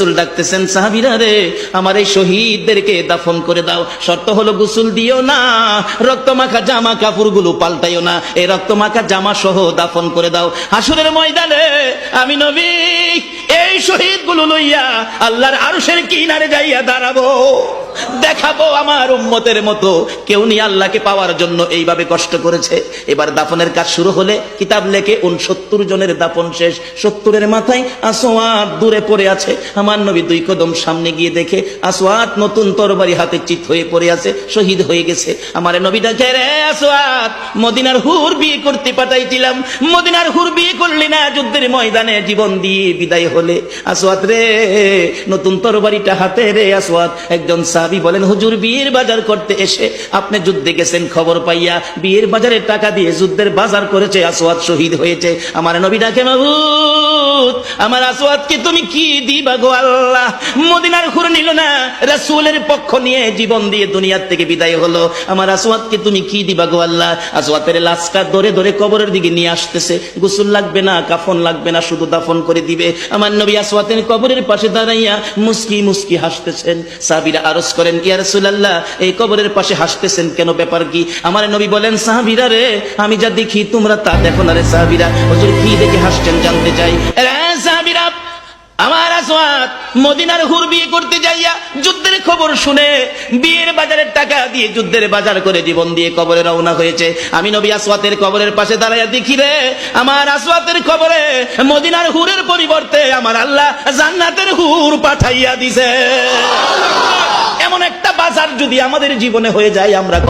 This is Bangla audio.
রাসূল ডাকতেছেন, সাহাবীরা রে, আমার এই শহীদদেরকে দাফন করে দাও, শর্ত হলো গোসল দিও না, রক্তমাখা জামা কাপড়গুলো পাল্টাইও না, এই রক্তমাখা জামা সহ দাফন করে দাও। হাসরের ময়দানে আমি নবী এই শহীদগুলো লইয়া আল্লাহর আরশের কিনারে যাইয়া দাঁড়াবো, দেখাবো আমার উম্মতের মতো কেউ নিয়ে আল্লাহকে পাওয়ার জন্য এইভাবে কষ্ট করেছে। এবার দাফনের কাজ শুরু হলে কিতাব লেখে 69 জনের দাফন শেষ। 70-এর মাথায় আসওয়াদ দূরে পড়ে আছে। আমার নবী 2 কদম সামনে গিয়ে দেখে আসওয়াদ নতুন তরবারি হাতে চিত হয়ে পড়ে আছে, শহীদ হয়ে গেছে। আমার নবী ডাকে, রে আসওয়াদ, মদিনার হুর বিয়ে করতে পাঠাইছিলাম, মদিনার হুর বিয়ে করলি না, যুদ্ধের ময়দানে জীবন দিয়ে বিদায় হলে। আসওয়াদ রে, নতুন তরবারিটা হাতে রে। আসওয়াদ একজন সাহাবী বলেন, হুজুর বিয়ের বাজার করতে এসে আপনি যুদ্ধে গেছেন, খবর পাইয়া বিয়ের বাজারের টাকা দিয়ে যুদ্ধের বাজার করেছে, আসওয়াদ শহীদ হয়েছে। আমার নবী ডাকে, মাবুদ, আমার আসওয়াদকে তুমি কি দিবা গো আল্লাহ? মদিনার হুর নিল না, রাসূলের পক্ষ নিয়ে জীবন দিয়ে দুনিয়ার থেকে বিদায় হলো, আমার আসওয়াদকে তুমি কি দিবা গো আল্লাহ? আসওয়াদের লাশটা ধরে ধরে কবরের দিকে নিয়ে আসতেছে, গোসল লাগবে না, কাফন লাগবে না, শুধু দাফন করে দিবে। আমার নবী আসওয়াদের কবরের পাশে দাঁড়াইয়া মুস্কি মুস্কি হাসতেছেন। সাহাবীরা আরজ করেন, ইয়া রাসূলুল্লাহ, এই কবরের পাশে হাসতেছেন কেন, ব্যাপার কি? আমার নবী বলেন, সাহাবীরা রে, আমি যা দেখি তোমরা তা দেখো না রে। সাহাবীরা, হুজুর কি দেখে হাসছেন জানতে চাই। সাহাবীরা, আমার আসওয়াদ মদিনার হুর বিয়ে করতে যাইয়া যুদ্ধের খবর শুনে বিয়ের বাজারের টাকা দিয়ে যুদ্ধের বাজার করে জীবন দিয়ে কবরে রওনা হয়েছে। আমি নবী আসওয়াদের কবরের পাশে দাঁড়াইয়া দেখি রে, আমার আসওয়াদের কবরে মদিনার হুরের পরিবর্তে আমার আল্লাহ জান্নাতের হুর পাঠাইয়া দিছে। এমন একটা বাজার যদি আমাদের জীবনে হয়ে যায়, আমরা